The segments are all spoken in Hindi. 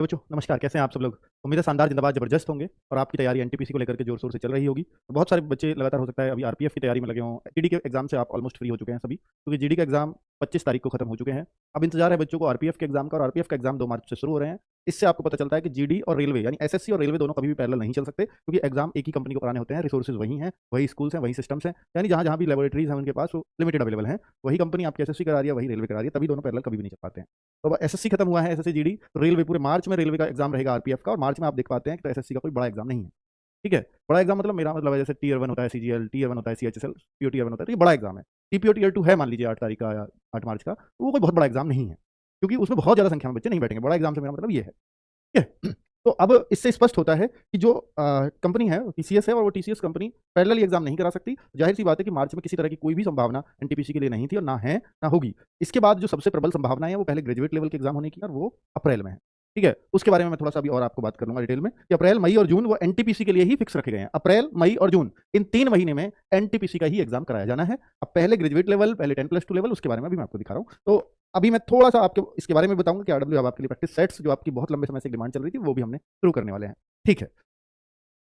बच्चों नमस्कार, कैसे हैं आप सब लोग। उम्मीद है शानदार जिंदाबाद जबरदस्त होंगे और आपकी तैयारी एनटीपीसी को लेकर के जोर शोर से चल रही होगी। तो बहुत सारे बच्चे लगातार हो सकता है अभी आरपीएफ की तैयारी में लगे हों। जीडी के एग्जाम से आप ऑलमोस्ट फ्री हो चुके हैं सभी, क्योंकि जीडी के एग्जाम 25 तारीख को खत्म हो चुके हैं। अब इंतजार है बच्चों को आरपीएफ के एग्जाम का, और आरपीएफ का एग्जाम 2 मार्च से शुरू हो रहे हैं। इससे आपको पता चलता है कि जीडी और रेलवे यानी एसएससी और रेलवे दोनों कभी भी पैरेलल नहीं चल सकते, क्योंकि एग्जाम एक ही कंपनी को कराने होते हैं। रिसोर्सेज वही हैं, वही स्कूल्स हैं, वही सिस्टम्स हैं, यानी जहाँ जहाँ भी लेबोरेटरीज हैं उनके पास वो लिमिटेड अवेलेबल हैं। वही कंपनी आपकी एसएससी करा रही है, वही रेलवे करा रही है, तभी दोनों पैरेलल कभी भी नहीं चल पाते हैं। तो अब एसएससी खत्म हुआ है, एसएससी जीडी, रेलवे पूरे मार्च में रेलवे का एग्जाम रहेगा आरपीएफ का, और मार्च में आप देख पाते हैं कि तो एसएससी का कोई बड़ा एग्जाम नहीं है। ठीक है, बड़ा एग्जाम मतलब मेरा मतलब है जैसे टीयर 1 होता है सीजीएल, टीयर 1 होता है सीएचएसएल, पीओ टीयर 1 होता है, तो ये बड़ा एग्जाम है। टीपीओ टीयर 2 है मान लीजिए 8 तारीख का या 8 मार्च का, तो वो कोई बहुत बड़ा एग्जाम नहीं है, क्योंकि उसमें बहुत ज़्यादा संख्या में बच्चे नहीं बैठेंगे। बड़ा एग्जाम से मेरा मतलब ये है, ठीक है। तो अब इससे स्पष्ट होता है कि जो कंपनी है टीसीएस है, और वो टीसीएस कंपनी पैरेलल एग्जाम नहीं करा सकती। जाहिर सी बात है कि मार्च में किसी तरह की कोई भी संभावना एनटीपीसी के लिए नहीं थी, और ना है ना होगी। इसके बाद जो सबसे प्रबल संभावना है वो पहले ग्रेजुएट लेवल के एग्जाम होने की, और वो अप्रैल में है। ठीक है, उसके बारे में मैं थोड़ा सा अभी और आपको बात कर लूंगा डिटेल में कि अप्रैल, मई और जून वो एनटीपीसी के लिए ही फिक्स रखे गए हैं। अप्रैल, मई और जून इन 3 महीने में एनटीपीसी का ही एग्जाम कराया जाना है। अब पहले ग्रेजुएट लेवल, पहले 10+2 लेवल, उसके बारे में भी मैं आपको दिखा रहा हूँ। तो अभी मैं थोड़ा सा आपको इसके बारे में बताऊंगा कि आरडब्ल्यू अब आपके लिए प्रैक्टिस सेट्स जो आपकी बहुत लंबे समय से डिमांड चल रही थी वो भी हमने शुरू करने वाले हैं। ठीक है,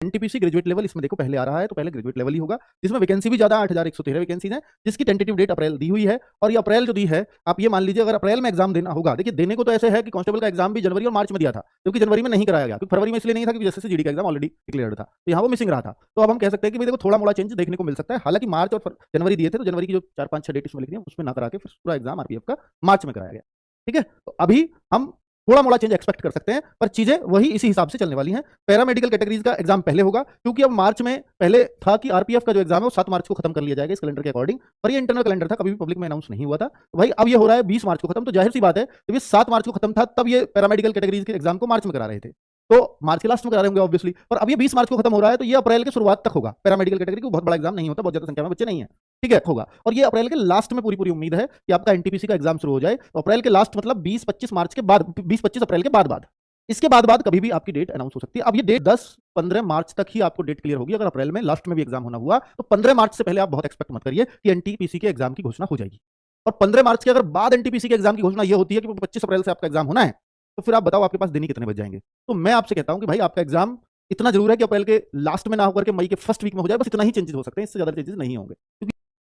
एनटीपीसी ग्रेजुएट लेवल इसमें देखो पहले आ रहा है, तो पहले ग्रेजुएट लेवल ही होगा, जिसमें वैकेंसी भी ज्यादा 8113 वैकेंसीज है, जिसकी टेंटेटिव डेट अप्रैल दी हुई है। और ये अप्रैल जो दी है, आप ये मान लीजिए अगर अप्रैल में एग्जाम देना होगा, देखिए देने को तो ऐसे है कि कांस्टेबल का एग्जाम भी जनवरी और मार्च में दिया था, क्योंकि जनवरी में नहीं कराया गया, क्योंकि फरवरी में इसलिए नहीं था क्योंकि जैसे जीडी का एग्जाम ऑलरेडी डिक्लेयर्ड था, तो यहाँ वो मिसिंग रहा था। तो अब हम कह सकते हैं कि देखो थोड़ा मोड़ा चेंज देखने को मिल सकता है। हालांकि मार्च और जनवरी दिए थे, तो जनवरी की जो 4-5-6 डेट इसमें लिखी है उसमें ना करा के फिर पूरा एग्जाम आरपीएफ का मार्च में कराया गया। ठीक है, तो अभी हम थोड़ा मोड़ा चेंज एक्सपेक्ट कर सकते हैं, पर चीजें वही इसी हिसाब से चलने वाली हैं। पैरामेडिकल कैटेगरीज का एग्जाम पहले होगा, क्योंकि अब मार्च में पहले था कि आरपीएफ का जो एग्जाम है वो 7 मार्च को खत्म कर लिया जाएगा इस कैलेंडर के अकॉर्डिंग, पर ये इंटरनल कैलेंडर था, कभी भी पब्लिक में अनाउंस नहीं हुआ था। तो भाई अब ये हो रहा है 20 मार्च को खत्म, तो जाहिर सी बात है जब ये 7 मार्च को खत्म था तब ये पैरामेडिकल कैटेगरीज के एग्जाम को मार्च में करा रहे थे, तो मार्च के लास्ट में करा रहे होंगे ऑब्वियसली। पर अब ये 20 मार्च को खत्म हो रहा है, तो ये अप्रैल के शुरुआत तक होगा। पैरामेडिकल कैटेगरी को बहुत बड़ा एग्जाम नहीं होता, बहुत ज्यादा संख्या में बच्चे नहीं है, ठीक है, होगा। और ये अप्रैल के लास्ट में पूरी उम्मीद है कि आपका एनटीपीसी का एग्जाम शुरू हो जाए। तो अप्रैल के लास्ट मतलब 20-25 मार्च के बाद, 20-25 अप्रैल के बाद इसके बाद कभी भी आपकी डेट अनाउंस हो सकती है। अब ये डेट 10-15 मार्च तक ही आपको डेट क्लियर होगी। अगर अप्रैल में लास्ट में भी एग्जाम होना हुआ तो 15 मार्च से पहले आप बहुत एक्सपेक्ट मत करिए कि एनटीपीसी के एग्जाम की घोषणा हो जाएगी। और 15 मार्च के अगर बाद एनटीपीसी के एग्जाम की घोषणा ये होती है कि 25 अप्रैल से आपका एग्जाम होना है, तो फिर आप बताओ आपके पास दिन ही कितने बच जाएंगे। तो मैं आपसे कहता हूं कि भाई आपका एग्जाम इतना जरूर है कि अप्रैल के लास्ट में ना होकर के मई के फर्स्ट वीक में हो जाए, बस इतना ही चेंजेस हो सकते हैं, इससे ज्यादा चेंजेस नहीं होंगे।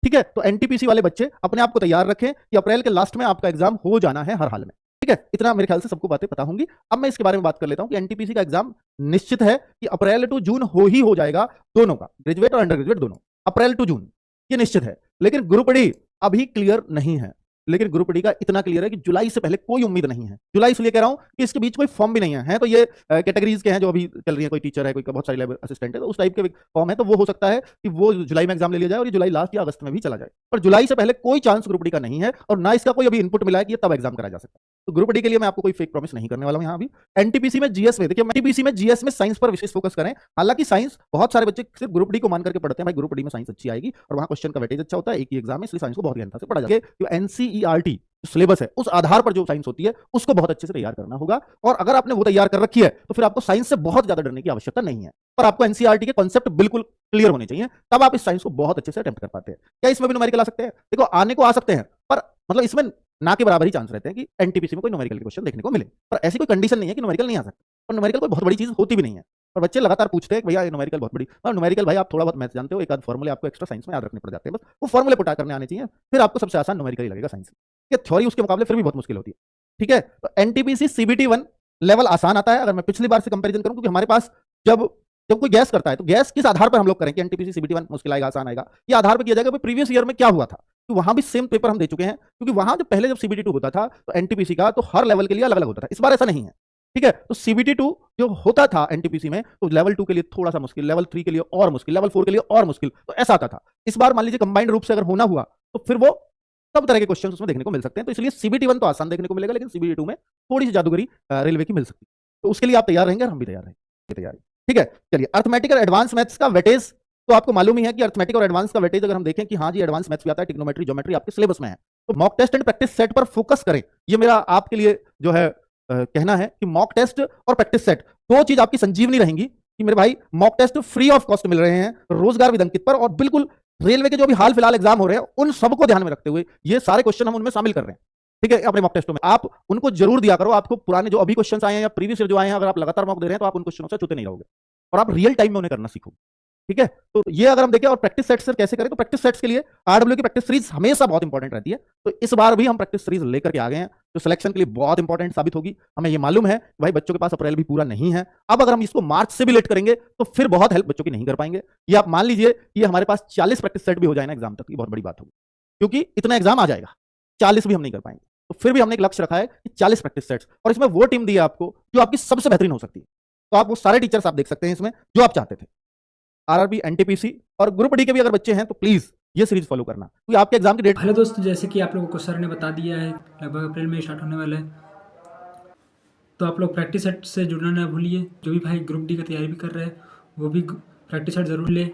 ठीक है, तो एनटीपीसी वाले बच्चे अपने आप को तैयार रखें कि अप्रैल के लास्ट में आपका एग्जाम हो जाना है हर हाल में। ठीक है, इतना मेरे ख्याल से सबको बातें पता होंगी। अब मैं इसके बारे में बात कर लेता हूं कि एनटीपीसी का एग्जाम निश्चित है कि अप्रैल टू जून हो जाएगा, दोनों का, ग्रेजुएट और अंडर ग्रेजुएट दोनों, अप्रैल टू जून ये निश्चित है। लेकिन ग्रुप डी अभी क्लियर नहीं है, लेकिन ग्रुप डी का इतना क्लियर है कि जुलाई से पहले कोई उम्मीद नहीं है। जुलाई इसलिए कह रहा हूं कि इसके बीच कोई फॉर्म भी नहीं है। तो ये कैटेगरीज के हैं जो अभी चल रही है, कोई टीचर है, कोई बहुत सारी लैब असिस्टेंट है, तो उस टाइप के फॉर्म है। तो वो हो सकता है कि वो जुलाई में एग्जाम ले लिया जाए और ये जुलाई लास्ट या अगस्त में भी चला जाए, पर जुलाई से पहले कोई चांस ग्रुप डी का नहीं है, और ना इसका कोई अभी इनपुट मिला है कि ये तब एग्जाम कराया जा सकता है। तो ग्रुप डी के लिए मैं आपको कोई फेक प्रॉमिस नहीं करने वाला हूं। यहाँ अभी एनटीपीसी में जीएस में देखिए, एनटीपीसी में जीएस में साइंस पर विशेष फोकस करें। हालांकि साइंस बहुत सारे बच्चे सिर्फ ग्रुप डी को मान करके पढ़ते हैं, भाई ग्रुप डी में साइंस अच्छी आएगी और वहां क्वेश्चन का वेटेज अच्छा होता है, एक ही एग्जाम में, इसलिए साइंस को बहुत गहनता से पढ़ा जाता है। जो एनसीईआरटी सिलेबस है उस आधार पर जो साइंस होती है उसको बहुत अच्छे से तैयार करना होगा। और अगर आपने वो तैयार कर रखी है तो फिर आपको साइंस से बहुत ज्यादा डरने की आवश्यकता नहीं है, पर आपको एनसीईआरटी के कॉन्सेप्ट बिल्कुल क्लियर होने चाहिए, तब आप इस साइंस को बहुत अच्छे से अटेम्प्ट कर पाते हैं। क्या इसमें भी न्यूमेरिकल आ सकते हैं? देखो आने को आ सकते हैं, पर मतलब इसमें ना के बराबर ही चांस रहते हैं कि एनटीपीसी में कोई न्यूमेरिकल के क्वेश्चन देखने को मिले, पर ऐसी कोई कंडीशन नहीं है कि न्यूमेरिकल नहीं आ सकता। और न्यूमेरिकल कोई बहुत बड़ी चीज होती भी नहीं है, और बच्चे लगातार पूछते हैं कि भैया न्यूमेरिकल बहुत बड़ी, और न्यूमेरिकल भाई आप थोड़ा बहुत मैथ जानते हो, एक आध फॉर्मूले आपको एक्स्ट्रा साइंस में याद रखने पड़ जाते हैं, बस वो फॉर्मूले पुटा करने आने चाहिए, फिर आपको सबसे आसान न्यूमेरिकल ही लगेगा साइंस। ये थ्योरी उसके मुकाबले फिर भी बहुत मुश्किल होती है। ठीक है, तो एनटीपीसी सीबीटी 1 लेवल आसान आता है अगर मैं पिछली बार से कंपैरिजन करूं, क्योंकि हमारे पास जब कोई गैस करता है तो गैस किस आधार पर हम लोग करें कि एनटीपीसी सीबीटी 1 मुश्किल आएगा आसान आएगा, ये आधार पर किया जाएगा प्रीवियस ईयर में क्या हुआ था। तो वहां भी सेम पेपर हम दे चुके हैं, क्योंकि वहां जब पहले जब सीबीटी 2 होता था तो एनटीपीसी का तो हर लेवल के लिए अलग अलग होता था, इस बार ऐसा नहीं है। ठीक है, तो सीबीटी 2 जो होता था एनटीपीसी में, तो लेवल 2 के लिए थोड़ा सा मुश्किल, लेवल 3 के लिए और मुश्किल, लेवल 4 के लिए और मुश्किल, तो ऐसा आता था। इस बार मान लीजिए कंबाइंड रूप से अगर होना हुआ तो फिर वो सब तरह के क्वेश्चन उसमें देखने को मिल सकते हैं। तो इसलिए सीबीटी 1 तो आसान देखने को मिलेगा, लेकिन सीबीटी 2 में थोड़ी सी जादूगरी रेलवे की मिल सकती है। तो उसके लिए आप तैयार रहेंगे और हम भी तैयार रहेंगे, तैयारी। ठीक है, चलिए अर्थमेटिक और एडवांस मैथ्स का वेटेज तो आपको मालूम ही है कि अर्थमेटिक और एडवांस का वेटेज अगर हम देखें कि हाँ जी एडवांस मैथ्स भी आता है, ट्रिग्नोमेट्री, ज्योमेट्री आपके सिलेबस में है, तो mock test and practice set पर फोकस करें। ये मेरा आपके लिए जो है कहना है कि मॉक टेस्ट और प्रैक्टिस सेट दो चीज आपकी संजीवनी रहेंगी कि मेरे भाई mock test free of cost मिल रहे हैं रोजगार विद अंकित पर, और बिल्कुल रेलवे के जो भी हाल फिलहाल एग्जाम हो रहे हैं उन सबको ध्यान में रखते हुए ये सारे क्वेश्चन हम उनमें शामिल कर रहे हैं। ठीक है, अपने मॉक टेस्टों में आप उनको जरूर दिया करो। आपको पुराने जो अभी क्वेश्चन आए हैं या प्रीवियस ईयर जो आए हैं, अगर आप लगातार मॉक दे रहे हैं तो आप उन क्वेश्चनों से छूते नहीं रहोगे और आप रियल टाइम में उन्हें करना सीखो। ठीक है, तो ये अगर हम देखें और प्रैक्टिस सेट्स से कैसे करें, तो प्रैक्टिस सेट्स के लिए आरडब्ल्यू की प्रैक्टिस सीरीज हमेशा बहुत इंपॉर्टेंट रहती है। तो इस बार भी हम प्रैक्टिस सीरीज लेकर के आ गए हैं, जो सिलेक्शन के लिए बहुत इंपॉर्टेंट साबित होगी। हमें ये मालूम है भाई बच्चों के पास अप्रैल भी पूरा नहीं है। अब अगर हम इसको मार्च से भी लेट करेंगे तो फिर बहुत हेल्प बच्चों की नहीं कर पाएंगे। ये आप मान लीजिए कि हमारे पास 40 प्रैक्टिस सेट भी हो जाए ना एग्जाम तक, ये बहुत बड़ी बात होगी, क्योंकि इतना एग्जाम आ जाएगा, 40 भी हम नहीं कर पाएंगे। तो फिर भी हमने एक लक्ष्य रखा है कि 40 प्रैक्टिस सेट्स, और इसमें वो टीम दी है आपको जो आपकी सबसे बेहतरीन हो सकती है। तो आप वो सारे टीचर्स आप देख सकते हैं इसमें जो आप चाहते थे, आरआरबी, एनटीपीसी और ग्रुप डी के भी अगर बच्चे हैं तो प्लीज ये सीरीज फॉलो करना, क्योंकि आपके एग्जाम की डेट। हेलो दोस्तों, जैसे कि आप लोगों को सर ने बता दिया है लगभग अप्रैल में स्टार्ट होने वाला है, तो आप लोग प्रैक्टिस सेट से जुड़ना ना भूलिए। जो भी भाई ग्रुप डी का तैयारी भी कर रहे हैं वो भी प्रैक्टिस सेट ज़रूर ले।